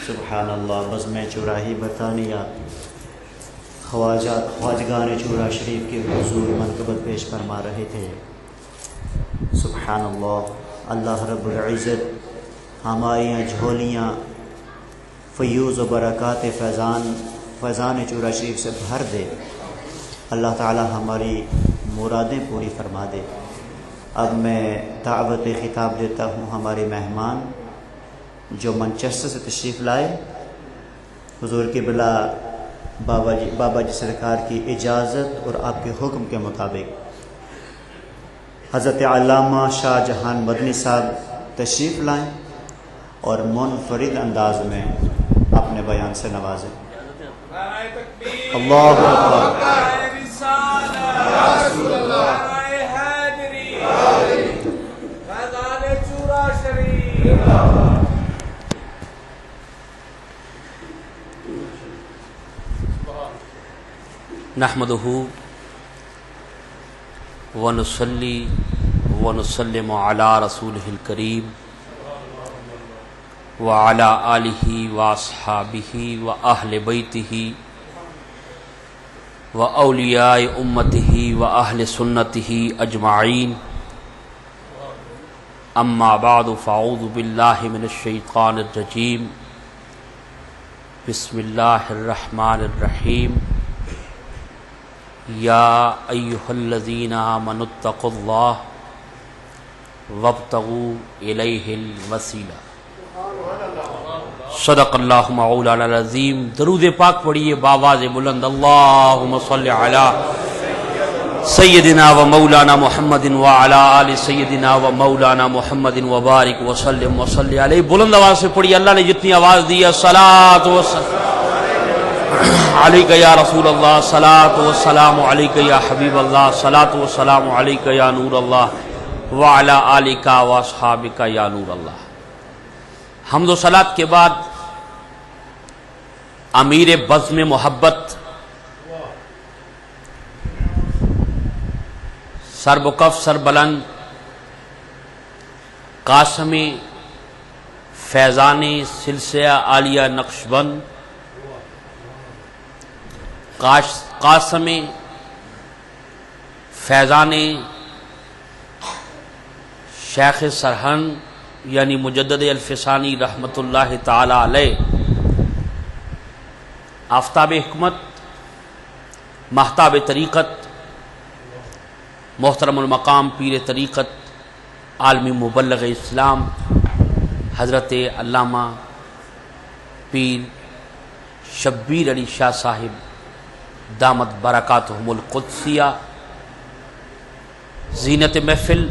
سبحان اللہ بزم چوراہی برطانیہ خواجگان چورا شریف کے حضور منقبت پیش فرما رہے تھے۔ سبحان اللہ، اللہ رب العزت ہماری جھولیاں فیوز و برکات فیضان چورا شریف سے بھر دے، اللہ تعالی ہماری مرادیں پوری فرما دے۔ اب میں دعوت خطاب دیتا ہوں ہمارے مہمان جو مانچسٹر سے تشریف لائے، حضور کے بلا بابا جی سرکار کی اجازت اور آپ کے حکم کے مطابق حضرت علامہ شاہ جہان مدنی صاحب تشریف لائیں اور منفرد انداز میں اپنے بیان سے نوازیں۔ اللہ اکبر۔ نحمدہ ونصلی ونسلم علی رسولہ الکریم وعلی آلہ واصحابہ واہل بیتہ واولیاء امتہ واہل سنتہ اجمعین، اما بعد فاعوذ باللہ من الشیطان الرجیم، بسم اللہ الرحمن الرحیم۔ یا ایہا الذین آمنوا اتقوا اللہ وابتغوا الیہ الوسیلہ۔ صدق اللہ مولانا العظیم۔ درود پاک پڑھیے بآواز بلند، اللہم صلی علی سیدنا و مولانا محمد وعلی آل سیدنا و مولانا محمد وبارک وسلم وصلی علیہ۔ بلند آواز سے پڑھیے، اللہ نے جتنی آواز دی ہے، صلاۃ و سلام علیک یا رسول اللہ، صلاۃ و سلام علیک یا حبیب اللہ، صلاۃ و سلام علیک یا نور اللہ وعلی آلک و اصحابک یا نور اللہ۔ حمد و صلاۃ کے بعد امیر بزم محبت، سر بکف سر بلند، قاسم فیضان سلسلہ عالیہ نقشبند، قاسم فیضان شیخ سرہند یعنی مجدد الفسانی رحمۃ اللہ تعالی علیہ، آفتاب حکمت، مہتاب طریقت، محترم المقام پیر طریقت، عالمی مبلغ اسلام حضرت علامہ پیر شبیر علی شاہ صاحب دامت برکاتہم القدسیہ، زینت محفل،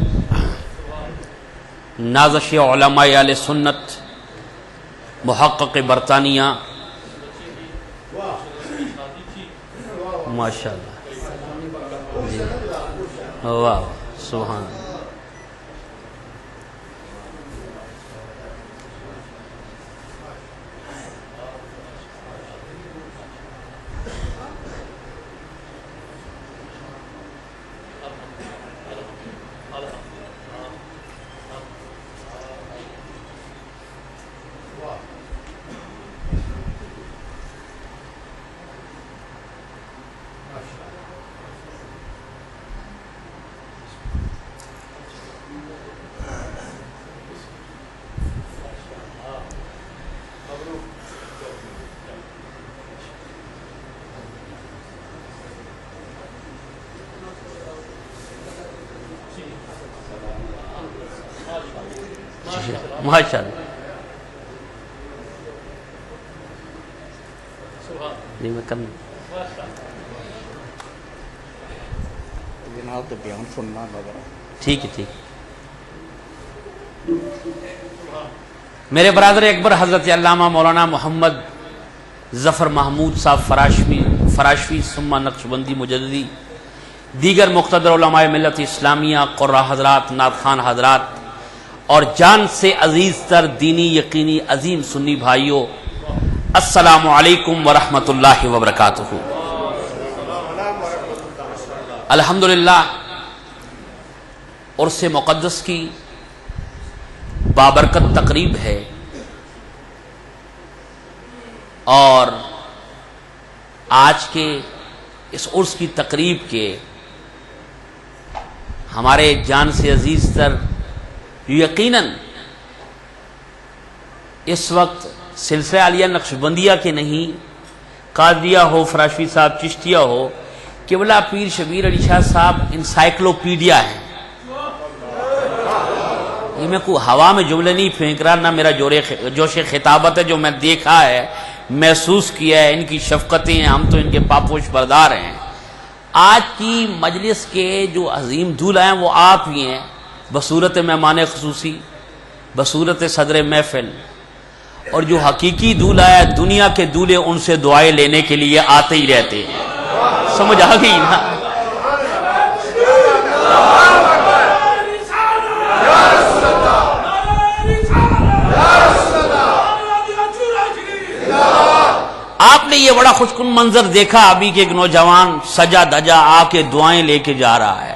نازش علماء اہل سنت، محقق برطانیہ، ماشاء اللہ جی، واہ سبحان اللہ۔ ماشاء اللہ جی، میں کرنا جناب تو بیان سننا لگ رہا۔ ٹھیک ہے، ٹھیک۔ میرے برادر اکبر حضرت علامہ مولانا محمد ظفر محمود صاحب فراشوی ثم نقشبندی مجددی، دیگر مقتدر علماء ملت اسلامیہ، قرہ حضرات، نعت خوان حضرات اور جان سے عزیز تر دینی یقینی عظیم سنی بھائیوں، السلام علیکم ورحمۃ اللہ وبرکاتہ۔ الحمدللہ عرس مقدس کی بابرکت تقریب ہے اور آج کے اس عرس کی تقریب کے ہمارے جان سے عزیز تر یقیناً اس وقت سلسلہ عالیہ نقشبندیہ کے نہیں، قادریہ ہو، فراشوی صاحب چشتیہ ہو، قبلہ پیر شبیر علی شاہ صاحب انسائکلوپیڈیا ہیں. یہ میں کوئی ہوا میں جملے نہیں پھینک رہا، نہ میرا جوش خطابت ہے، جو میں دیکھا ہے، محسوس کیا ہے، ان کی شفقتیں ہیں، ہم تو ان کے پاپوش بردار ہیں. آج کی مجلس کے جو عظیم دولہ ہیں وہ آپ ہی ہیں، بصورت مہمان خصوصی، بصورت صدر محفل. اور جو حقیقی دولہ ہے، دنیا کے دولے ان سے دعائیں لینے کے لیے آتے ہی رہتے ہیں. سمجھ آ گئی نا؟ آپ نے یہ بڑا خوشکن منظر دیکھا ابھی کہ ایک نوجوان سجا دجا آ کے دعائیں لے کے جا رہا ہے.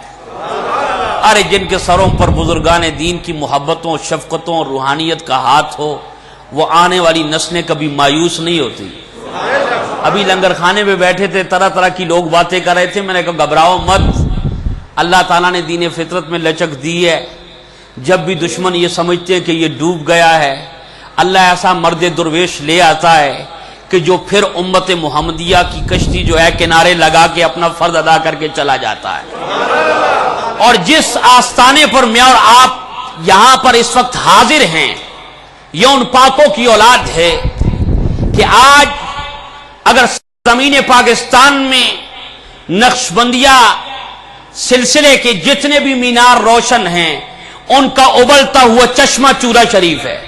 ارے جن کے سروں پر بزرگان دین کی محبتوں، شفقتوں، روحانیت کا ہاتھ ہو، وہ آنے والی نسلیں کبھی مایوس نہیں ہوتی. ابھی لنگر خانے میں بیٹھے تھے، طرح طرح کی لوگ باتیں کر رہے تھے. میں نے کہا گھبراؤ مت، اللہ تعالیٰ نے دین فطرت میں لچک دی ہے. جب بھی دشمن یہ سمجھتے ہیں کہ یہ ڈوب گیا ہے، اللہ ایسا مرد درویش لے آتا ہے کہ جو پھر امت محمدیہ کی کشتی جو ہے کنارے لگا کے اپنا فرض ادا کر کے چلا جاتا ہے. اور جس آستانے پر میں اور آپ یہاں پر اس وقت حاضر ہیں، یہ ان پاکوں کی اولاد ہے کہ آج اگر زمین پاکستان میں نقشبندیہ سلسلے کے جتنے بھی مینار روشن ہیں، ان کا ابلتا ہوا چشمہ چورا شریف ہے.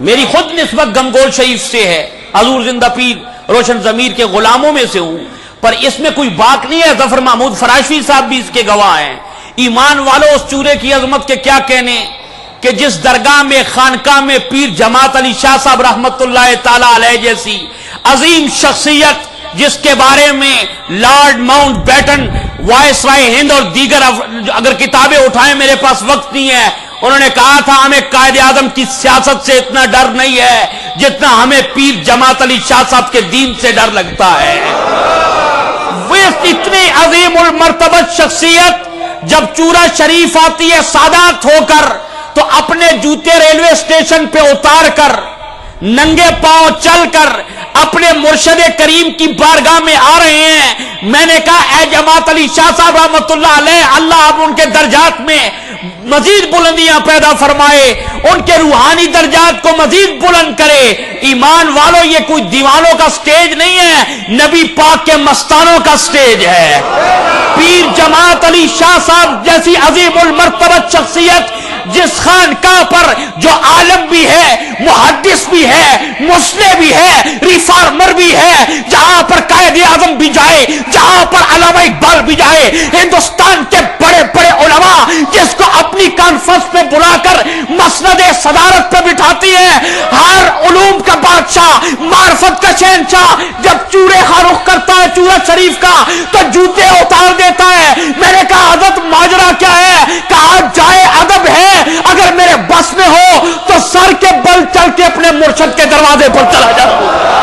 میری خود نسبت گنگول شریف سے ہے، حضور زندہ پیر روشن ضمیر کے غلاموں میں سے ہوں، پر اس میں کوئی بات نہیں ہے. ظفر محمود فراشوی صاحب بھی اس کے گواہ ہیں. ایمان والوں، اس چورے کی عظمت کے کیا کہنے کہ جس درگاہ میں، خانقاہ میں پیر جماعت علی شاہ صاحب رحمت اللہ تعالی علیہ جیسی عظیم شخصیت، جس کے بارے میں لارڈ ماؤنٹ بیٹن، وائس رائے ہند اور دیگر اگر کتابیں اٹھائیں، میرے پاس وقت نہیں ہے، انہوں نے کہا تھا ہمیں قائد اعظم کی سیاست سے اتنا ڈر نہیں ہے جتنا ہمیں پیر جماعت علی شاہ صاحب کے دین سے ڈر لگتا ہے. وہ اتنی عظیم المرتبت شخصیت جب چورا شریف آتی ہے سادات ہو کر، تو اپنے جوتے ریلوے اسٹیشن پہ اتار کر، ننگے پاؤں چل کر اپنے مرشد کریم کی بارگاہ میں آ رہے ہیں. میں نے کہا اے جماعت علی شاہ صاحب رحمت اللہ علیہ، اللہ اب ان کے درجات میں مزید بلندیاں پیدا فرمائے، ان کے روحانی درجات کو مزید بلند کرے. ایمان والو، یہ کوئی دیوانوں کا سٹیج نہیں ہے، نبی پاک کے مستانوں کا سٹیج ہے. پیر جماعت علی شاہ صاحب جیسی عظیم المرتبت شخصیت، جس خانقاہ پر جو عالم بھی ہے، محدث بھی ہے، مسلح بھی ہے، ریفارمر بھی ہے، جہاں پر قائد اعظم بھی جائے، جہاں پر علامہ اقبال بھی جائے، ہندوستان کے بڑے بڑے علماء جس کو اپنی کانفرنس پہ بلا کر مسند صدارت پہ بٹھاتی ہے، ہر علوم کا بادشاہ، معرفت کا شہنشاہ، جب چورے خاروخ کرتا ہے چورا شریف کا تو جوتے اتار دیتا ہے. میں نے کہا حضرت ماجرا کیا ہے؟ کہا جائے ادب ہے، اگر میرے بس میں ہو تو سر کے بل چل کے اپنے مرشد کے دروازے پر چلا جاؤں.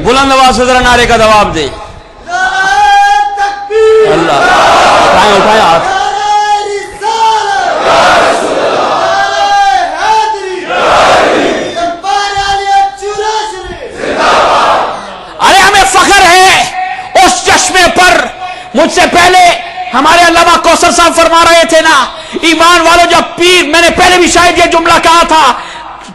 بلند آواز سے ذرا نعرے کا جواب دے. اللہ اٹھائیں ہاتھ. ارے ہمیں فخر ہے اس چشمے پر. مجھ سے پہلے ہمارے علامہ کوثر صاحب فرما رہے تھے نا، ایمان والو، جب پیر، میں نے پہلے بھی شاید یہ جملہ کہا تھا،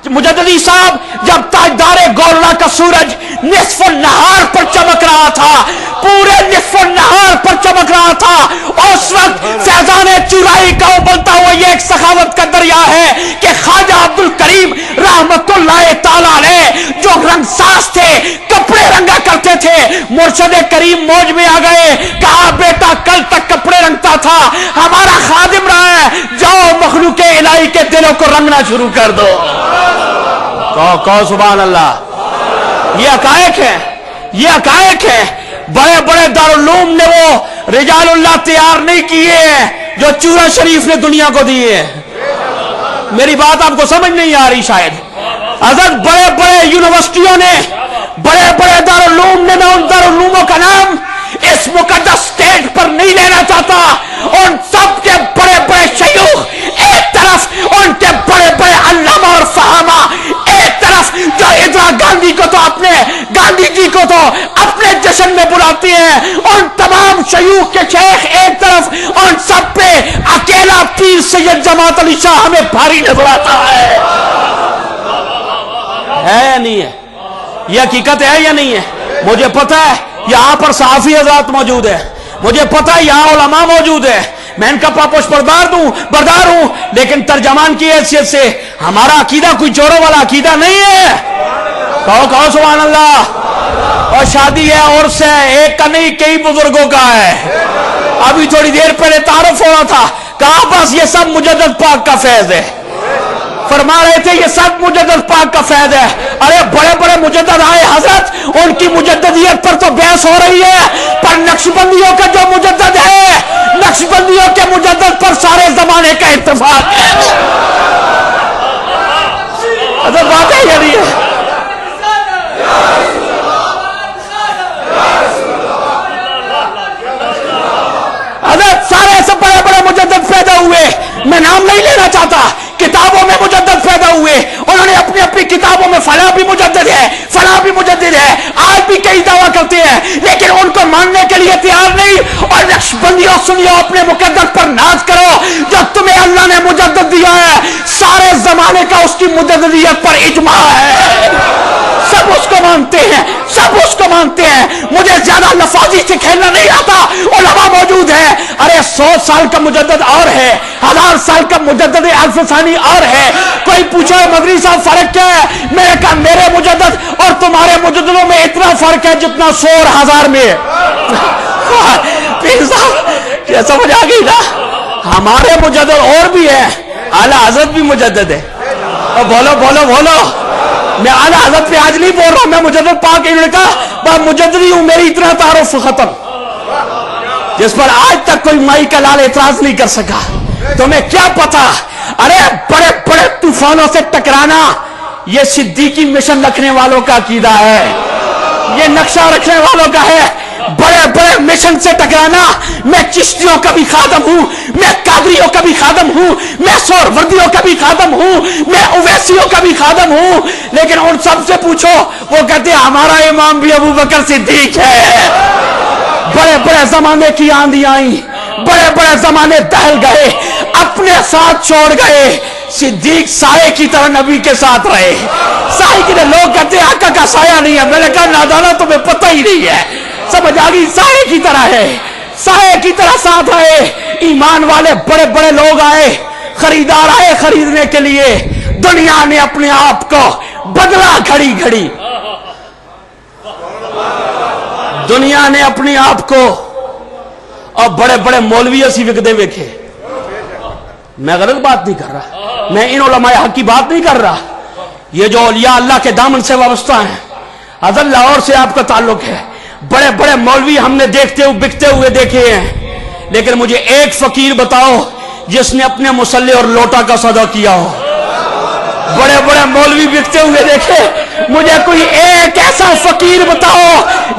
مجددی صاحب جب تاجدار گولڑا کا سورج نصف النہار پر چمک رہا تھا، پورے نصف النہار پر چمک رہا تھا، اس وقت فیضان چورائی کا ابلتا ہوا یہ ایک سخاوت کا دریا ہے کہ خواجہ عبد الکریم رحمت اللہ تعالی علیہ جو رنگ ساز تھے، کپڑے رنگا کرتے تھے، مرشد کریم موج میں آ گئے، کہا بیٹا کل تک کپڑے رنگتا تھا، ہمارا خادم رہا ہے، جاؤ مخلوق الہی کے دلوں کو رنگنا شروع کر دو. کہو سبحان اللہ. یہ حقائق ہے، یہ حقائق ہے. بڑے بڑے دارالعلوم نے وہ رجالullah تیار نہیں کیے ہیں جو چورا شریف نے دنیا کو دیے ہیں. میری بات آپ کو سمجھ نہیں آ رہی شاید. حضرت بڑے بڑے یونیورسٹیوں نے, بڑے بڑے دارالعلوم نے, میں ان دارالعلوموں کا نام اس مقدس اسٹیج پر نہیں لینا چاہتا. ان سب کے بڑے بڑے شیوخ ایک طرف, ان کے بڑے بڑے علامہ اور فہامہ ایک طرف, جو اندرا گاندھی کو تو اپنے گاندھی جی کو تو اپنے جشن میں بلاتی ہیں, ان تمام شیوخ کے شیخ ایک طرف, ان سب پہ اکیلا پیر سید جماعت علی شاہ ہمیں بھاری نظر آتا ہے یا نہیں ہے؟ یہ حقیقت ہے یا نہیں ہے؟ مجھے پتا ہے یہاں پر صحافی حضرات موجود ہے, مجھے پتا ہے یہاں علماء موجود ہے, میں ان کا پاپوش بردار ہوں, لیکن ترجمان کی حیثیت سے ہمارا عقیدہ کوئی چوروں والا عقیدہ نہیں ہے. کہو سبحان اللہ. اور شادی ہے عرس ہے, ایک کا نہیں کئی بزرگوں کا ہے. ابھی تھوڑی دیر پہلے تعارف ہو رہا تھا, کہا بس یہ سب مجدد پاک کا فیض ہے. فرما رہے تھے یہ سب مجدد پاک کا فیض ہے. ارے بڑے بڑے مجدد آئے حضرت, ان کی مجددیت پر تو بحث ہو رہی ہے, پر نقشبندیوں کا جو مجدد ہے, نقشبندیوں کے مجدد پر سارے زمانے کا اتفاق ہے. حضرت بات ہے یا نہیں ہے؟ حضرت سارے سے بڑے بڑے مجدد پیدا ہوئے, میں نام نہیں لینا چاہتا, کتابوں میں مجدد پیدا ہوئے, انہوں نے اپنی اپنی کتابوں میں فلاں بھی مجدد ہے, فلاں بھی مجدد ہے, آج بھی کئی دعویٰ کرتے ہیں, لیکن ان کو ماننے کے لیے تیار نہیں. اور نقشبندیوں سنیو, اپنے مقدس پر ناز کرو, جو تمہیں اللہ نے مجدد دیا ہے, سارے زمانے کا اس کی مجددیت پر اجماع ہے. سب اس کو مانتے ہیں, سب اس کو مانتے ہیں. مجھے زیادہ لفاظی سے کھیلنا نہیں آتا, علماء موجود ہے. ارے 100 سال کا مجدد اور ہے, 1000 سال کا مجدد الف ثانی اور ہے. کوئی پوچھو مدری صاحب فرق کیا ہے, میں نے کہا میرے مجدد اور تمہارے مجددوں میں اتنا فرق ہے جتنا 100 اور 1000 میں ہے. پیر صاحب کیا سمجھ آ گئی نا؟ ہمارے مجدد اور بھی ہے, اعلیٰ حضرت بھی مجدد ہے. بولو بولو بولو. میں اعلیٰ حضرت پہ آج نہیں بول رہا ہوں, میں مجدد پاک انہوں نے کہا میں مجددی ہوں, میری اتنا تعارف ختم, جس پر آج تک کوئی مائی کا لال اعتراض نہیں کر سکا. تمہیں کیا پتا, ارے بڑے بڑے طوفانوں سے ٹکرانا یہ صدیقی مشن رکھنے والوں کا عقیدہ ہے, یہ نقشہ رکھنے والوں کا ہے. بڑے بڑے مشن سے ٹکرانا, میں چشتیوں کا بھی خادم ہوں, میں قادریوں کا بھی خادم ہوں, میں سہروردیوں کا بھی خادم ہوں, میں اویسیوں کا بھی خادم ہوں, لیکن ان سب سے پوچھو وہ کہتے ہیں ہمارا امام بھی ابو بکر صدیق ہے. بڑے بڑے زمانے کی آندیاں آئیں, بڑے بڑے زمانے دہل گئے, اپنے ساتھ چھوڑ گئے. صدیق سائے کی طرح نبی کے ساتھ رہے. سائے کی طرح, لوگ کہتے ہیں آقا کا سایہ نہیں ہے, میں نے کہا نادانا تمہیں پتہ ہی نہیں ہے. سمجھ آگئی, سائے کی طرح ہے, سائے کی طرح ساتھ آئے. ایمان والے بڑے بڑے لوگ آئے, خریدار آئے خریدنے کے لیے. دنیا نے اپنے آپ کو بدلا گھڑی گھڑی, دنیا نے اپنے آپ کو, اور بڑے بڑے مولوی اسی وکدے ویکھے. میں غلط بات نہیں کر رہا, میں ان علماء حق کی بات نہیں کر رہا. یہ جو اولیاء اللہ کے دامن سے وابستہ ہیں, حضرت لاہور سے آپ کا تعلق ہے, بڑے بڑے مولوی ہم نے دیکھتے ہوئے بکتے ہوئے دیکھے ہیں, لیکن مجھے ایک فقیر بتاؤ جس نے اپنے مسلح اور لوٹا کا سودا کیا ہو. بڑے بڑے مولوی بکتے ہوئے دیکھے, مجھے کوئی ایک ایسا فقیر بتاؤ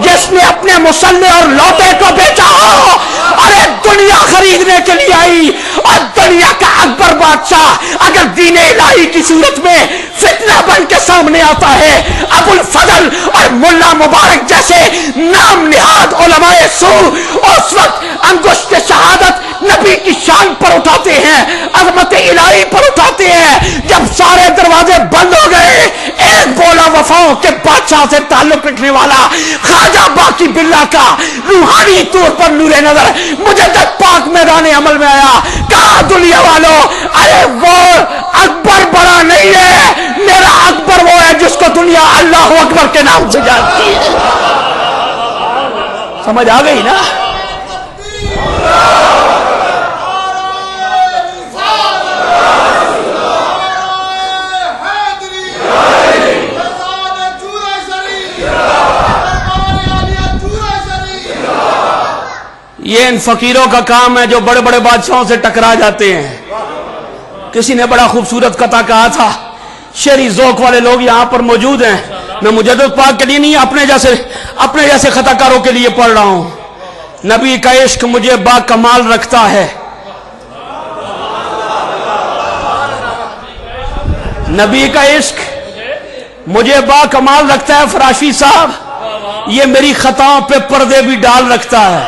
جس نے اپنے مسلح اور لوٹے کو بیچا ہو. ارے دنیا خریدنے کے لیے آئی, اور دنیا کا اکبر بادشاہ اگر دین الہی کی صورت میں فتنہ بن کے سامنے آتا ہے, ابو الفضل اور ملا مبارک جیسے نام نہاد علماء سو اس وقت انگشت شہادت نبی کی شان پر اٹھاتے ہیں, عظمت الہی پر اٹھاتے ہیں. جب سارے دروازے بند ہو گئے, ایک بولا وفاؤں کے بادشاہ سے تعلق رکھنے والا خواجہ باقی باللہ کا روحانی طور پر نور نظر مجدد پاک میدان عمل میں آیا. کہا دنیا والوں, ارے وہ اکبر بڑا نہیں ہے, میرا اکبر وہ ہے جس کو دنیا اللہ اکبر کے نام سے جانتی ہے. سمجھ آ گئی نا؟ یہ ان فقیروں کا کام ہے جو بڑے بڑے بادشاہوں سے ٹکرا جاتے ہیں. کسی نے بڑا خوبصورت قطع کہا تھا, شعری ذوق والے لوگ یہاں پر موجود ہیں, میں مجدد پاک کے لیے نہیں اپنے جیسے خطا کاروں کے لیے پڑھ رہا ہوں. نبی کا عشق مجھے با کمال رکھتا ہے, نبی کا عشق مجھے با کمال رکھتا ہے. فراشی صاحب, یہ میری خطاؤں پہ پردے بھی ڈال رکھتا ہے.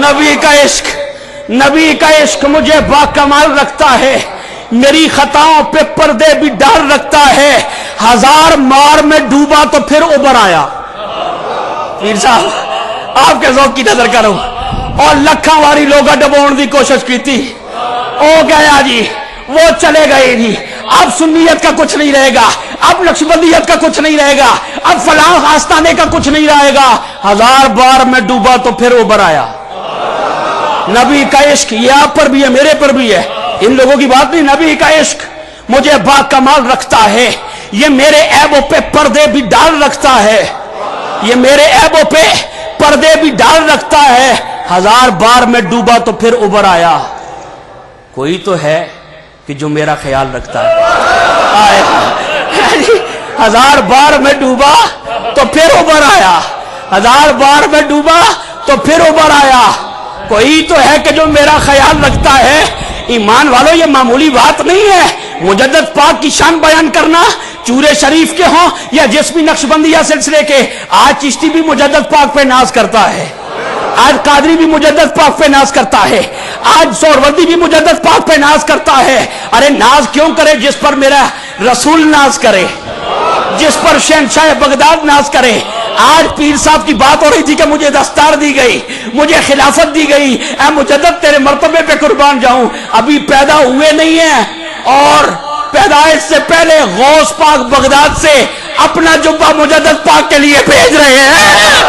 نبی کا عشق مجھے با کمال رکھتا ہے, میری خطاؤں پہ پردے بھی ڈال رکھتا ہے. ہزار مار میں ڈوبا تو پھر ابھر آیا. پیر صاحب آپ کے ذوق کی نظر کرو, اور لکھاں واری لوگا ڈبوڑ دی کوشش کی تھی, او گیا جی, وہ چلے گئے جی. اب سنیت کا کچھ نہیں رہے گا, اب نقشبندیت کا کچھ نہیں رہے گا, اب فلاں آستانے کا کچھ نہیں رہے گا. ہزار بار میں ڈوبا تو پھر ابھر آیا. نبی کا عشق یہ آپ پر بھی ہے, میرے پر بھی ہے, ان لوگوں کی بات نہیں. نبی کا عشق مجھے با کمال رکھتا ہے, یہ میرے عیبوں پہ پردے بھی ڈال رکھتا ہے, یہ میرے عیبوں پہ پردے بھی ڈال رکھتا ہے. ہزار بار میں ڈوبا تو پھر ابھر آیا. کوئی تو ہے کہ جو میرا خیال رکھتا ہے. ہزار بار میں ڈوبا تو پھر ابھر آیا, ہزار بار میں ڈوبا تو پھر ابھر آیا. کوئی تو ہے کہ جو میرا خیال رکھتا ہے. ایمان والو, یہ معمولی بات نہیں ہے. مجدد پاک کی شان بیان کرنا, چورے شریف کے ہوں یا جسمی نقشبندیہ سلسلے کے. آج چشتی بھی مجدد پاک پہ ناز کرتا ہے, آج قادری بھی مجدد پاک پہ ناز کرتا ہے, آج سہروردی بھی مجدد پاک پہ ناز کرتا ہے. ارے ناز کیوں کرے جس پر میرا رسول ناز کرے, جس پر شہنشاہ بغداد ناز کرے. آج پیر صاحب کی بات ہو رہی تھی کہ مجھے دستار دی گئی, مجھے خلافت دی گئی. اے مجدد تیرے مرتبے پہ قربان جاؤں. ابھی پیدا ہوئے نہیں ہیں, اور پیدائش سے پہلے غوث پاک بغداد سے اپنا جبہ مجدد پاک کے لیے بھیج رہے ہیں.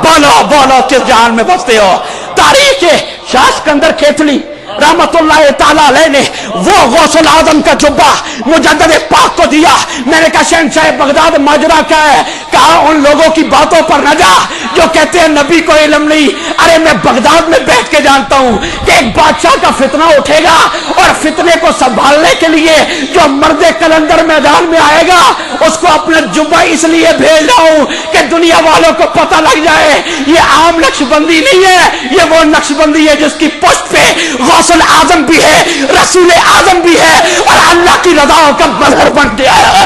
بولو بولو, کس جہان میں بستے ہو. تاریخ شاہ سکندر کھیتڑی رحمت اللہ تعالیٰ علیہ نے وہ غوث العظم کا جبہ مجدد پاک کو دیا. میں نے کہا شہنشاہ بغداد ماجرا کیا ہے؟ کہا ان لوگوں کی باتوں پر نہ جا جو کہتے ہیں نبی کو علم نہیں. ارے میں بغداد میں بیٹھ کے جانتا ہوں کہ ایک بادشاہ کا فتنہ اٹھے گا, اور فتنے کو سنبھالنے کے لیے جو مرد کلندر میدان میں آئے گا اس کو اپنا جبہ اس لیے بھیج رہا ہوں کہ دنیا والوں کو پتہ لگ جائے یہ عام نقشبندی نہیں ہے, یہ وہ نقشبندی ہے جس کی پشت پہ غوث اعظم بھی ہے, رسول اعظم بھی ہے, اور اللہ کی رضا کا مظہر بن کے آیا ہے.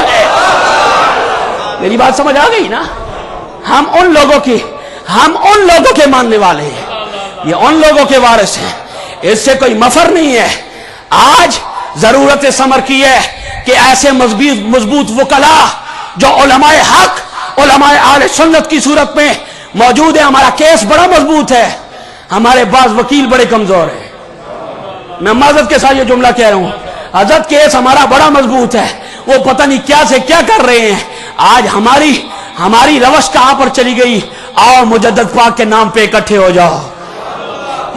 میری بات سمجھ آ گئی نا؟ ہم ان لوگوں کے ماننے والے ہیں, یہ ان لوگوں کے وارث ہیں, اس سے کوئی مفر نہیں ہے. آج ضرورت ثمر کی ہے کہ ایسے مضبوط وکلاء جو علماء حق, علماء اہل سنت کی صورت میں موجود ہیں. ہمارا کیس بڑا مضبوط ہے, ہمارے بعض وکیل بڑے کمزور ہیں. میں معذرت کے ساتھ یہ جملہ کہہ رہا ہوں, حضرت کیس ہمارا بڑا مضبوط ہے, وہ پتہ نہیں کیا سے کیا کر رہے ہیں. آج ہماری روش کہاں پر چلی گئی؟ آؤ مجدد پاک کے نام پہ اکٹھے ہو جاؤ.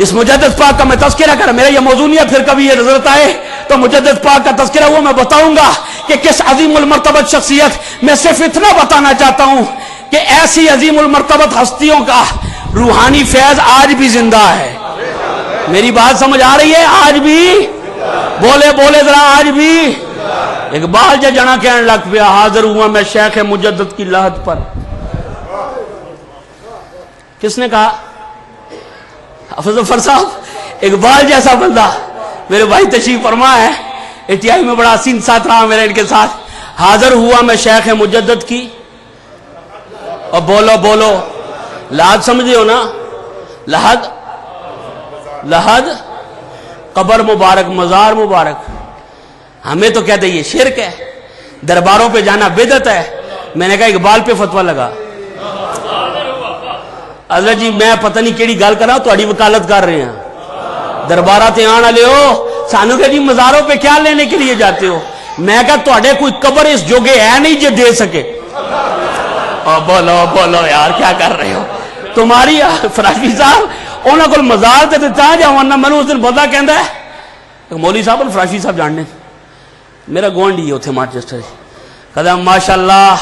اس مجدد پاک کا میں تذکرہ کرا, میرا یہ موضوع نہیں ہے, پھر کبھی یہ ضرورت آئے تو مجدد پاک کا تذکرہ ہوا میں بتاؤں گا کہ کس عظیم المرتبت شخصیت. میں صرف اتنا بتانا چاہتا ہوں کہ ایسی عظیم المرتبت ہستیوں کا روحانی فیض آج بھی زندہ ہے. میری بات سمجھ آ رہی ہے؟ آج بھی بولے ذرا, آج بھی. اقبال جنا کہنے لگ پیا, حاضر ہوا میں شیخ مجدد کی لحد پر. کس نے کہا؟ حافظ ظفر صاحب. اقبال جیسا بندہ میرے بھائی تشریف فرما ہے, اتیائی میں بڑا حسین ساتھ رہا میرے ان کے ساتھ. حاضر ہوا میں شیخ مجدد کی, اور بولو لحد سمجھے ہو نا؟ لحد قبر مبارک, مزار مبارک. ہمیں تو کہتے یہ شرک ہے, درباروں پہ جانا بدعت ہے. میں نے کہا اقبال پہ فتویٰ لگا. حضرت جی میں پتہ نہیں کیڑی گل کرا, تہاڈی وکالت کر رہے ہیں. دربارہ تے آن والے ہو, سانو کہ جی مزاروں پہ کیا لینے کے لیے جاتے ہو؟ میں کہا تہاڈے کوئی قبر اس جوگے ہے نہیں جو دے سکے. بولو یار کیا کر رہے ہو تمہاری. فراشی صاحب انہوں کو مزار تے تا جاؤں نا. میں اس دن بندہ کہندا ہے مولوی صاحب فراشی صاحب جاننے, میرا گوانڈی ہے اتنے مانچسٹر, کہتا ماشاءاللہ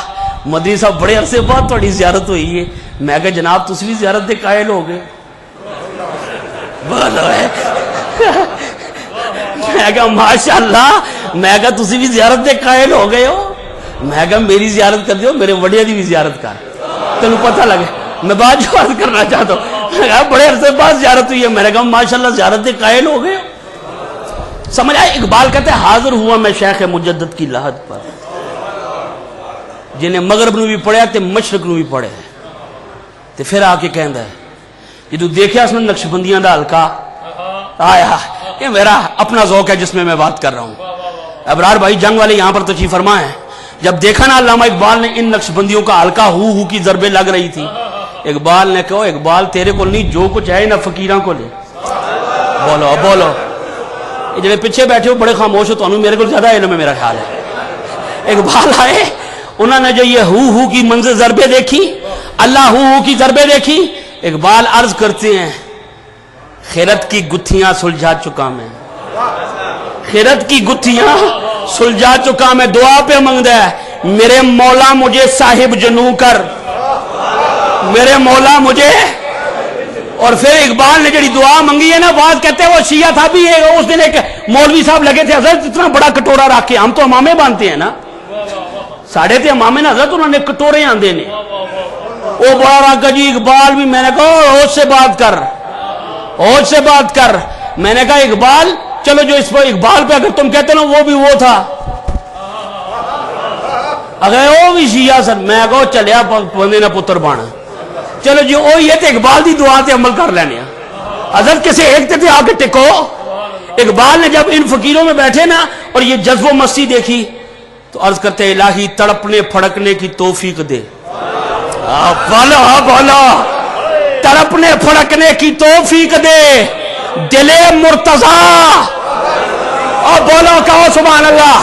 مدنی صاحب بڑے عرصے بعد تھوڑی زیارت ہوئی ہے. میں کہا جناب تسی بھی زیارت دے قائل ہو گئے. بولو ہے میں کہا ماشاءاللہ, میں کہا تسی بھی زیارت دے قائل ہو گئے ہو. میں کہا میری زیارت کر دیو, میرے وڈیا دی بھی زیارت کر, تینوں پتہ لگے. میں بات جو عرض کرنا چاہتا ہوں, میں کہا بڑے عرصے بعد زیارت ہوئی ہے. میں نے کہا ماشاءاللہ زیارت دے قائل ہو گئے. سمجھ آئے. اقبال کہتے ہیں حاضر ہوا میں شیخ مجدد کی لحد پر, جنہیں مغرب نو بھی پڑھیا تے مشرق نو بھی پڑھے. تے پھر آ کے کہندا ہے جدو دیکھا اس نے نقشبندیاں دا حلقہ آیا, یہ میرا اپنا ذوق ہے جس میں بات کر رہا ہوں. ابرار بھائی جنگ والے یہاں پر تشریف فرما ہے. جب دیکھا نا علامہ اقبال نے ان نقشبندیوں کا حلقہ ہو کی ضربیں لگ رہی تھی, اقبال نے کہو اقبال تیرے کو نہیں, جو کچھ ہے نہ فقیراں کو لے. بولو بولو. یہ جب پیچھے بیٹھے ہو بڑے خاموش ہو, تو میرے کو زیادہ علم ہے میرا خیال ہے. اقبال آئے, انہوں نے جو یہ ہو کی منظر ضربیں دیکھی, اللہ ہو کی ضربیں دیکھی, اقبال عرض کرتے ہیں خیرت کی گتھیاں سلجھا چکا میں, خیرت کی گتھیاں سلجھا چکا میں, دعا پہ منگتا ہے میرے مولا مجھے صاحب جنو کر, میرے مولا مجھے. اور پھر اقبال نے جڑی دعا منگی ہے نا, بات کہتے ہیں وہ شیعہ تھا بھی ہے. اس دن ایک مولوی صاحب لگے تھے, حضرت اتنا بڑا کٹورا رکھ کے, ہم تو امامے باندھتے ہیں نا, ساڑھے تے امامے نا حضرت, انہوں نے کٹورے آندے نے, وہ بڑا رکھا جی. اقبال بھی, میں نے کہا ہوش سے بات کر, ہوش سے بات کر. میں نے کہا اقبال چلو جو اس پر اقبال پہ اگر تم کہتے نا وہ بھی وہ تھا, اگر وہ بھی شیعہ سر, میں کہو چلیا بندے نہ پتر بانا, چلو جی وہی ہے تو اقبال دی دعا تے عمل کر لینے. حضرت کسی ایک تے آ کے ٹکو. اقبال نے جب ان فقیروں میں بیٹھے نا اور یہ جذب و مستی دیکھی تو عرض کرتے الہی تڑپنے پھڑکنے کی توفیق دے. بولو بولو. تڑپنے پھڑکنے کی توفیق دے دل مرتضیٰ. اور بولو کہو سبحان اللہ.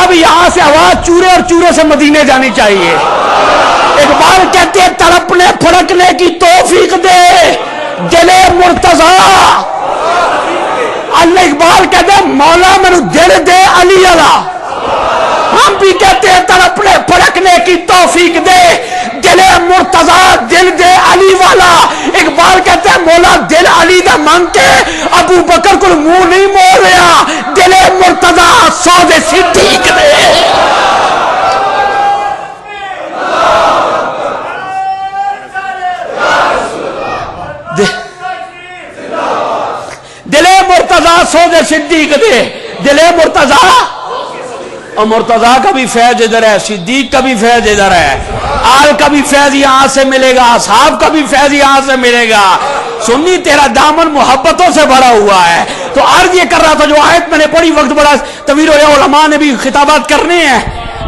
اب یہاں سے آواز چورے اور چورے سے مدینے جانی چاہیے. اقبال کہتے ہیں تڑپنے پھڑکنے کی توفیق دے دل مرتضیٰ. اللہ اقبال کہتے ہیں مولا میرے دل دے علی اللہ. ہم بھی کہتے ہیں تڑپنے پھڑکنے کی توفیق دے دل مرتضیٰ, دل دے علی والا. اقبال کہتے ہیں مولا دل علی دا مانگ کے ابو بکر کو منہ نہیں موڑ رہا, دل مرتضیٰ سودے صدیق دے. دل مرتضیٰ سودے صدیق دے, دل مرتضیٰ. اور مرتضیٰ کا بھی فیض ادھر ہے, صدیق کا بھی فیض ادھر ہے, آل کا بھی فیض یہاں سے ملے گا, اصحاب کا بھی فیض یہاں سے ملے گا. سنی تیرا دامن محبتوں سے بھرا ہوا ہے. تو عرض یہ کر رہا تھا, جو آیت میں نے پڑھی, وقت بڑا طویل ہو گیا, علماء نے بھی خطابات کرنے ہیں.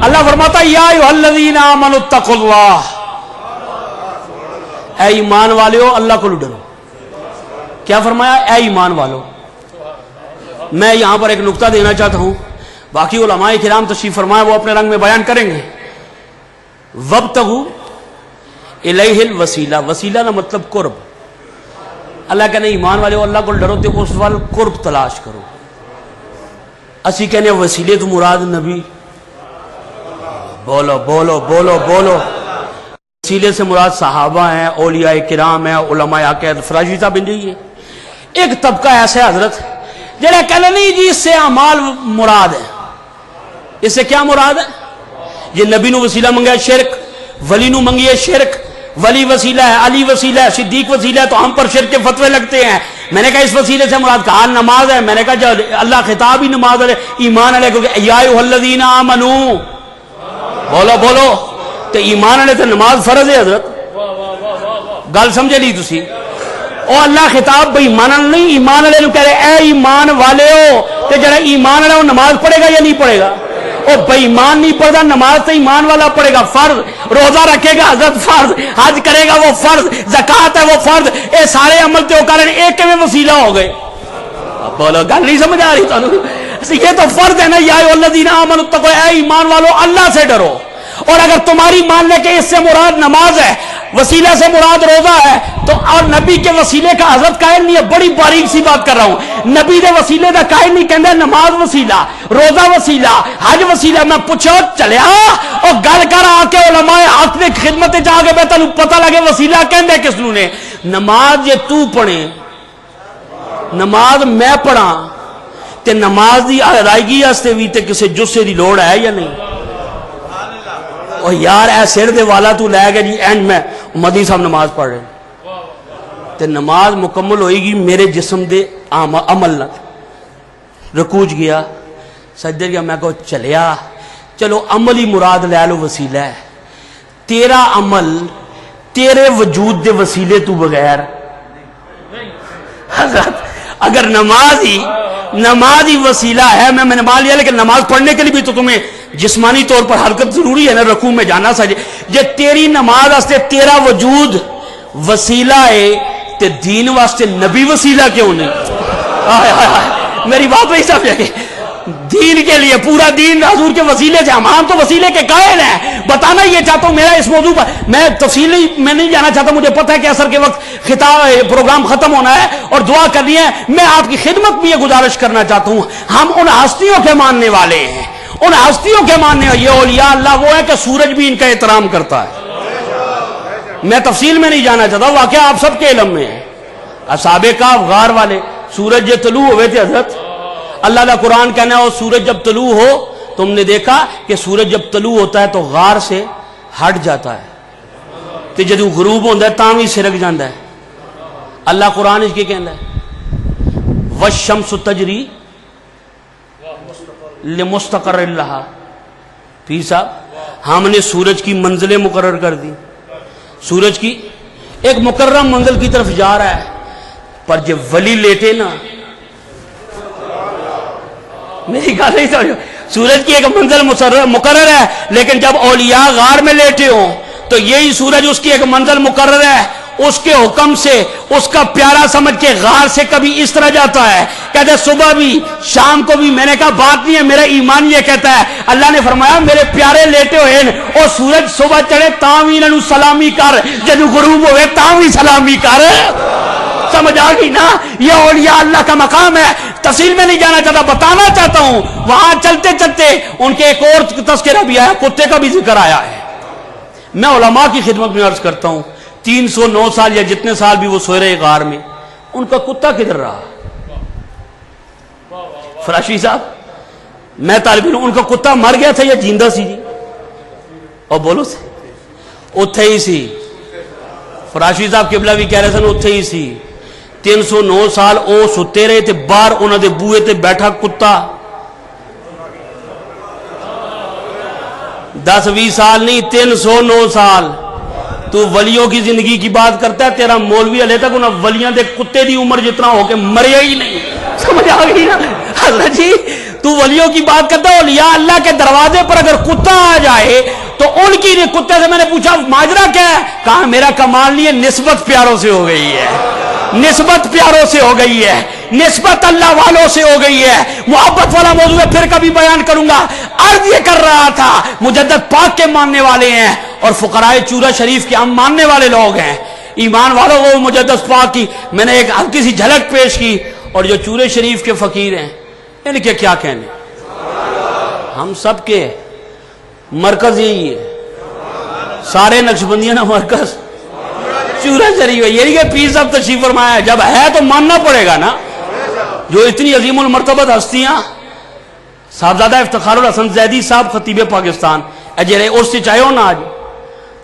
اللہ فرماتا ہے یا ایھا الذین آمنوا اتقوا اللہ, اے ایمان والو اللہ کو ڈرو. کیا فرمایا؟ اے ایمان والو. میں یہاں پر ایک نقطہ دینا چاہتا ہوں, باقی علماء کرام تشریف فرمائے وہ اپنے رنگ میں بیان کریں گے. وابتغوا الیہ الوسیلہ, وسیلہ نہ مطلب قرب. اللہ کہنے ایمان والے اللہ کو ڈرو تو اس وال قرب تلاش کرو. اسی کہنے وسیلے تو مراد نبی. بولو بولو بولو بولو. وسیلے سے مراد صحابہ ہیں, اولیاء کرام ہیں, علماء عقائد. فراجی صاحب انجی ہے ایک طبقہ ایسا ہے حضرت جڑا کہنا نہیں جی اس سے اعمال مراد ہے. اس سے کیا مراد ہے؟ یہ نبی نو وسیلہ منگا ہے شرک, ولی نو منگی ہے شرک. ولی وسیلہ ہے, علی وسیلہ ہے, صدیق وسیلہ ہے, تو ہم پر شرک کے فتوے لگتے ہیں. میں نے کہا اس وسیلے سے مراد کہا نماز ہے. میں نے کہا جو اللہ خطاب ہی نماز ہے, ایمان علیہ, کیونکہ یا ایھا الذین آمنوا. بولو بولو. تو ایمان علیہ تو نماز فرض ہے حضرت. گل سمجھے لی تسی؟ او اللہ خطاب بھئی ایمان نہیں, ایمان والے نو کہہ رہے اے ایمان والے ہو. تے جڑا ایمان والا وہ نماز پڑھے گا یا نہیں پڑھے گا؟ او بھئی ایمان نہیں پڑھتا, نماز تو ایمان والا پڑھے گا. فرض, روزہ رکھے گا حضرت فرض, حج کرے گا وہ فرض, زکات ہے وہ فرض. اے سارے عمل تے کرن ایک میں وسیلہ ہو گئے. بولو گل نہیں سمجھ آ رہی تانوں؟ یہ تو فرض ہے نا, یا ایھا الذین آمنوا اتقوا, اے ایمان والو اللہ سے ڈرو. اور اگر تمہاری ماننے کے اس سے مراد نماز ہے, وسیلہ سے مراد روزہ ہے تو اور نبی کے وسیلے کا حضرت قائل نہیں ہے. بڑی باریک سی بات کر رہا ہوں. نبی دے وسیلے دا قائل نہیں کہندا نماز وسیلہ, روزہ وسیلہ, حج وسیلہ. میں پوچھو چلیا اور گل کر آ کے علماء حق دی خدمت جا کے میں تینوں پتہ لگے وسیلہ کہندے کس نوں نے. نماز جے تو پڑھے, نماز میں پڑھا تے نماز دی ادائیگی واسطے بھی تے کسے جسے دی لوڑ ہے یا نہیں؟ اور یار اے سر دے والا تو لے گیا جی اینڈ میں مدی صاحب نماز پڑھ رہے تے نماز مکمل ہوئے گی میرے جسم دے عمل نہ. رکوع گیا, سجدے گیا, میں کہو چلیا چلو عمل ہی مراد لے لو وسیلہ ہے. تیرا عمل تیرے وجود دے وسیلے تو بغیر حضرت اگر نماز ہی وسیلہ ہے, میں نے مان لیا لیکن نماز پڑھنے کے لیے بھی تو تمہیں جسمانی طور پر حرکت ضروری ہے نا, رکوع میں جانا سجدے. جے تیری نماز واسطے تیرا وجود وسیلہ ہے تے دین واسطے نبی وسیلہ کیوں نہیں؟ میری بات نہیں سمجھے گی. دین کے لیے پورا دین حضور کے وسیلے سے, ہم تو وسیلے کے قائل ہیں. بتانا یہ چاہتا ہوں میرا اس موضوع پر میں تفصیلی میں نہیں جانا چاہتا, مجھے پتہ ہے کہ عصر کے وقت خطاب پروگرام ختم ہونا ہے اور دعا کرنی ہے. میں آپ کی خدمت میں یہ گزارش کرنا چاہتا ہوں, ہم ان ہستیوں کے ماننے والے ہیں, ان ہستیوں کے ماننے والے. یہ اولیاء اللہ وہ ہے کہ سورج بھی ان کا احترام کرتا ہے. میں تفصیل میں نہیں جانا چاہتا, واقعہ آپ سب کے علم میں ہے. اصحاب کہف غار والے سورج جو طلوع ہوئے تھے حضرت, اللہ کا قرآن کہنا ہے اور سورج جب طلوع ہو, تم نے دیکھا کہ سورج جب طلوع ہوتا ہے تو غار سے ہٹ جاتا ہے تو جب غروب ہوتا ہے تاں بھی سرک جاتا ہے. اللہ قرآن اس کے کہنا ہے والشمس تجری لمستقر لہا. پیر صاحب ہم نے سورج کی منزلیں مقرر کر دی, سورج کی ایک مقررہ منزل کی طرف جا رہا ہے, پر جب ولی لیٹے نا, میری گال نہیں سمجھو, سورج کی ایک منزل مقرر ہے لیکن جب اولیاء غار میں لیٹے ہوں تو یہی سورج اس کی ایک منزل مقرر ہے, اس کے حکم سے اس کا پیارا سمجھ کے غار سے کبھی اس طرح جاتا ہے, کہتے صبح بھی شام کو بھی. میں نے کہا بات نہیں ہے, میرا ایمان یہ کہتا ہے. اللہ نے فرمایا میرے پیارے لیٹے ہوئے اور سورج صبح چڑھے تاں بھی انہوں سلامی کر, جب غروب ہوئے تاں بھی سلامی کر. سمجھ آ گئی نا, یہ اولیاء اللہ کا مقام ہے. تفصیل میں نہیں جانا چاہتا, بتانا چاہتا ہوں وہاں چلتے چلتے ان کے ایک اور تذکرہ بھی آیا, کتے کا بھی ذکر آیا ہے. میں علماء کی خدمت میں عرض کرتا ہوں 309 سال یا جتنے سال بھی وہ سوئے رہے غار میں, ان کا کتا کدھر رہا؟ فراشی صاحب میں طالب علم, ان کا کتا مر گیا تھا یا جیندہ سی جی؟ اور بولو سے اتھے ہی سی. فراشی صاحب قبلہ بھی کہہ رہے تھے اتھے ہی سی. 309 سال او ستے رہے تے, باہر انہوں دے بوئے تے بیٹھا کتا. 10-20 سال نہیں, 309 سال. تو ولیوں کی زندگی کی بات کرتا ہے, تیرا مولوی علیہ تک انہوں ولیاں دے کتے دی عمر جتنا ہو کے مریا ہی نہیں. سمجھ آ گئی نا حضرت جی, تو ولیوں کی بات کرتا ہے. اولیاء اللہ کے دروازے پر اگر کتا آ جائے تو ان کی کتے سے میں نے پوچھا ماجرا کیا ہے, کہا میرا کمال نہیں ہے, نسبت پیاروں سے ہو گئی ہے, نسبت پیاروں سے ہو گئی ہے, نسبت اللہ والوں سے ہو گئی ہے. محبت والا موضوع ہے, پھر کبھی بیان کروں گا. عرض یہ کر رہا تھا مجدد پاک کے ماننے والے ہیں اور فقرائے چورہ شریف کے ہم ماننے والے لوگ ہیں. ایمان والوں کو مجدد پاک کی میں نے ایک ہلکی سی جھلک پیش کی, اور جو چورہ شریف کے فقیر ہیں ان کے کیا کہنے. ہم سب کے مرکز یہی ہے, سارے نقشبندیاں نا مرکز چورہ شریف ہے. یہ کہ پیر صاحب تشریف فرمایا, جب ہے تو ماننا پڑے گا نا. جو اتنی عظیم المرتبت ہستیاں, صاحبزادہ افتخار الحسن زیدی صاحب خطیب پاکستان, اجرے عرس سے چاہے ہو نا آج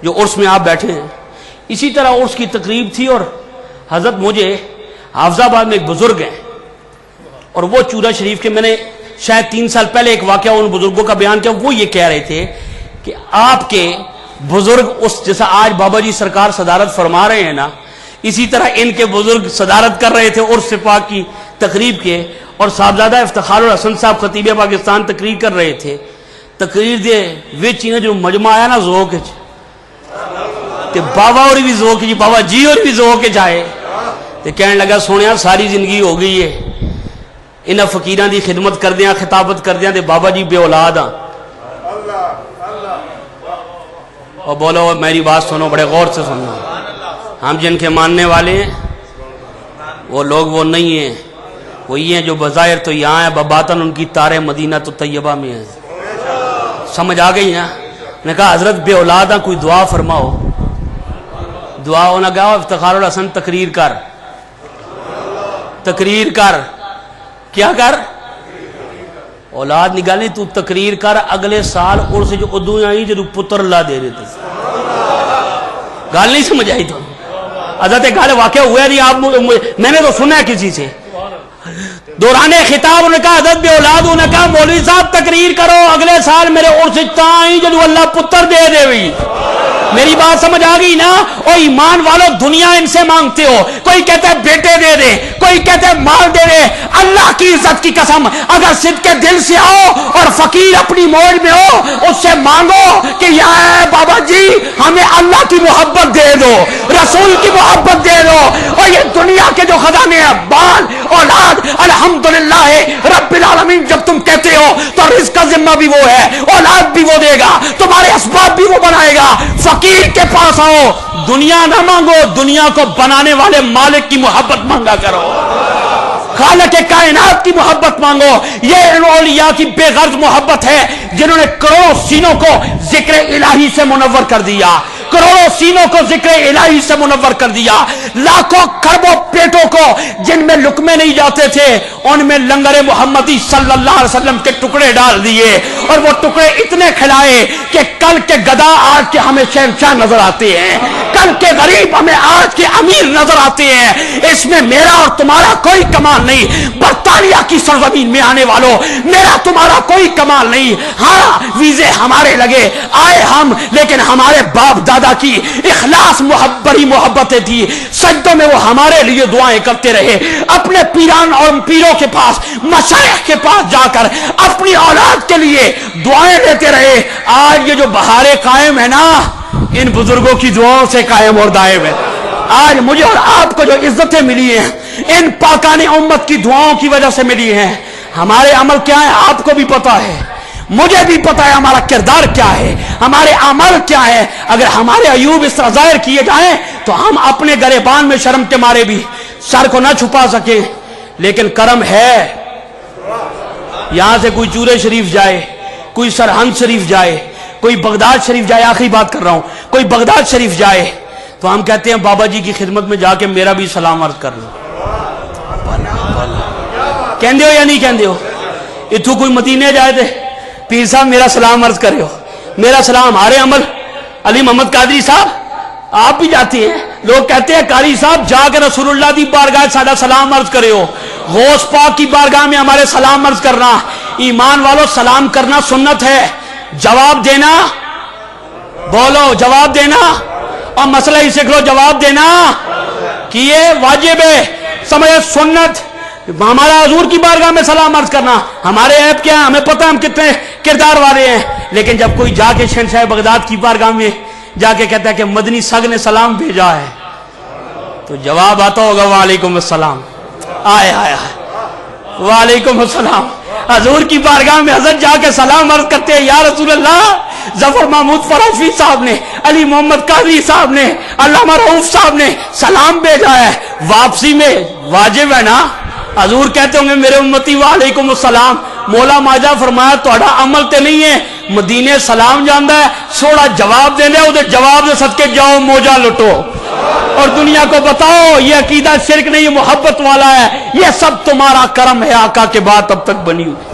جو عرس میں آپ بیٹھے ہیں, اسی طرح عرس کی تقریب تھی. اور حضرت مجھے حافظ آباد میں ایک بزرگ ہیں اور وہ چورہ شریف کے, میں نے شاید 3 سال پہلے ایک واقعہ ان بزرگوں کا بیان کیا. وہ یہ کہہ رہے تھے کہ آپ کے بزرگ اس جیسا آج بابا جی سرکار صدارت فرما رہے ہیں نا, اسی طرح ان کے بزرگ صدارت کر رہے تھے عرس پاک کی تقریب کے, اور صاحبزادہ افتخار الحسن صاحب خطیب پاکستان تقریر کر رہے تھے. تقریر دے وچ جو مجمع آیا نا ذوق تے بابا اور بھی ذوق جی, بابا جی اور بھی ذوق جائے تے کہنے لگا سونیا ساری زندگی ہو گئی ہے انہاں فقیراں دی خدمت کردیاں خطابت کردیاں تے بابا جی بے اولاد ہاں. اور بولو میری بات سنو، بڑے غور سے سننا. ہم جن کے ماننے والے ہیں وہ لوگ وہ نہیں ہیں، وہ یہ ہیں جو بظاہر تو یہاں ہیں، بباطن ان کی تارے مدینہ تو طیبہ میں ہیں. سمجھ آ گئی نا؟ نے کہا حضرت بے اولادہ کوئی دعا فرماؤ. دعا ہونا گیا افتخار الحسن تقریر کر، تقریر کر، کیا کر؟ اولاد نکالنی، تو تقریر کر اگلے سال اور سے جو ادو آئی جو پتر اللہ دے دیتے. گال نہیں سمجھ آئی تو حضرت گال واقعہ ہوا نہیں، آپ میں نے تو سنا ہے کسی سے. دوران خطاب انہوں نے کہا حضرت بے اولاد، انہوں نے کہا مولوی صاحب تقریر کرو اگلے سال میرے عرس آئی جو اللہ پتر دے دے ہوئی. میری بات سمجھ آ گئی نا؟ او ایمان والو، دنیا ان سے مانگتے ہو، کوئی کہتا ہے بیٹے دے دے، کوئی کہتا ہے مال دے دے. اللہ کی عزت کی قسم اگر صدق کے دل سے آؤ اور فقیر اپنی موج میں ہو، اس سے مانگو کہ یا بابا جی ہمیں اللہ کی محبت دے دو، رسول کی محبت دے دو. اور یہ دنیا کے جو خزانے ہیں، بال اولاد، الحمدللہ رب العالمین جب تم کہتے ہو تو رزق کا ذمہ بھی وہ ہے، اولاد بھی وہ دے گا، تمہارے اسباب بھی وہ بنائے گا. فقیر کے پاس آؤ، دنیا نہ مانگو، دنیا کو بنانے والے مالک کی محبت مانگا کرو، خالق کائنات کی محبت مانگو. یہ اولیاء کی بے غرض محبت ہے جنہوں نے کروڑوں سینوں کو ذکر الہی سے منور کر دیا، کروڑوں سینوں کو ذکر الہی سے منور کر دیا. لاکھوں کھربوں پیٹوں کو جن میں لقمے نہیں جاتے تھے ان میں لنگر محمدی صلی اللہ علیہ وسلم کے ٹکڑے ڈال دیے، اور وہ ٹکڑے اتنے کھلائے کہ کل کے گدا آج کے ہمیں شہنشاہ نظر آتے ہیں، کل کے غریب ہمیں آج کے امیر نظر آتے ہیں. اس میں میرا اور تمہارا کوئی کمال نہیں. برطانیہ کی سرزمین میں آنے والوں، میرا تمہارا کوئی کمال نہیں. ہاں ویزے ہمارے لگے، آئے ہم، لیکن ہمارے باپ دادا کی اخلاص بڑی محبتیں تھی. سجدوں میں وہ ہمارے لیے دعائیں کرتے رہے، اپنے پیران اور پیروں کے پاس، مشائخ کے پاس جا کر اپنی اولاد کے لیے دعائیں لیتے رہے. آج یہ جو بہاریں قائم ہے نا، ان بزرگوں کی دعاؤں سے قائم اور دائم ہے. آج مجھے اور آپ کو جو عزتیں ملی ہیں ان پاکان امت کی دعاؤں کی وجہ سے ملی ہیں. ہمارے عمل کیا ہے آپ کو بھی پتا ہے، مجھے بھی پتا ہے ہمارا کردار کیا ہے، ہمارے عمل کیا ہے. اگر ہمارے عیوب اس طرح ظاہر کیے جائیں تو ہم اپنے گریبان میں شرم کے مارے بھی سر کو نہ چھپا سکیں. لیکن کرم ہے، یہاں سے کوئی چورے شریف جائے، کوئی سرہند شریف جائے، کوئی بغداد شریف جائے، آخری بات کر رہا ہوں، کوئی بغداد شریف جائے تو ہم کہتے ہیں بابا جی کی خدمت میں جا کے میرا بھی سلام عرض کر لو. کہندے ہو یا نہیں کہندے ہو؟ اتھو کوئی مدینے جائے تھے، پیر صاحب میرا سلام عرض کرے ہو، میرا سلام. ہمارے عمل علی محمد قادری صاحب آپ بھی جاتے ہیں، لوگ کہتے ہیں قاری صاحب جا کے رسول اللہ دی بارگاہ ساڈا سلام عرض کرے ہو، غوث پاک کی بارگاہ میں ہمارے سلام عرض کرنا. ایمان والو سلام کرنا سنت ہے، جواب دینا، بولو جواب دینا، اور مسئلہ ہی سیکھ لو، جواب دینا کہ یہ واجب ہے، سمجھے سنت. ہمارا حضور کی بارگاہ میں سلام عرض کرنا، ہمارے عیب کیا ہے، ہمیں پتہ ہم کتنے کردار والے ہیں. لیکن جب کوئی جا کے شہنشاہ بغداد کی بارگاہ میں جا کے کہتا ہے کہ مدنی سگ نے سلام بھیجا ہے تو جواب آتا ہوگا وعلیکم السلام. آئے آئے وعلیکم السلام. حضور کی بارگاہ میں حضرت جا کے سلام عرض کرتے ہیں، یا رسول اللہ ظفر محمود فراشوی صاحب نے، علی محمد قادری صاحب نے، علامہ رؤوف صاحب نے سلام بھیجا ہے، واپسی میں واجب ہے نا. حضور کہتے ہوں گے میرے امتی وعلیکم السلام. مولا ماجہ فرمایا تہاڈا عمل تے نہیں ہے، مدینے سلام جاندا ہے، سوڑا جواب دے دے، وہ جواب دے صدقے جاؤ موجہ لٹو اور دنیا کو بتاؤ یہ عقیدہ شرک نہیں، یہ محبت والا ہے، یہ سب تمہارا کرم ہے آقا کے بعد اب تک بنی ہوئی.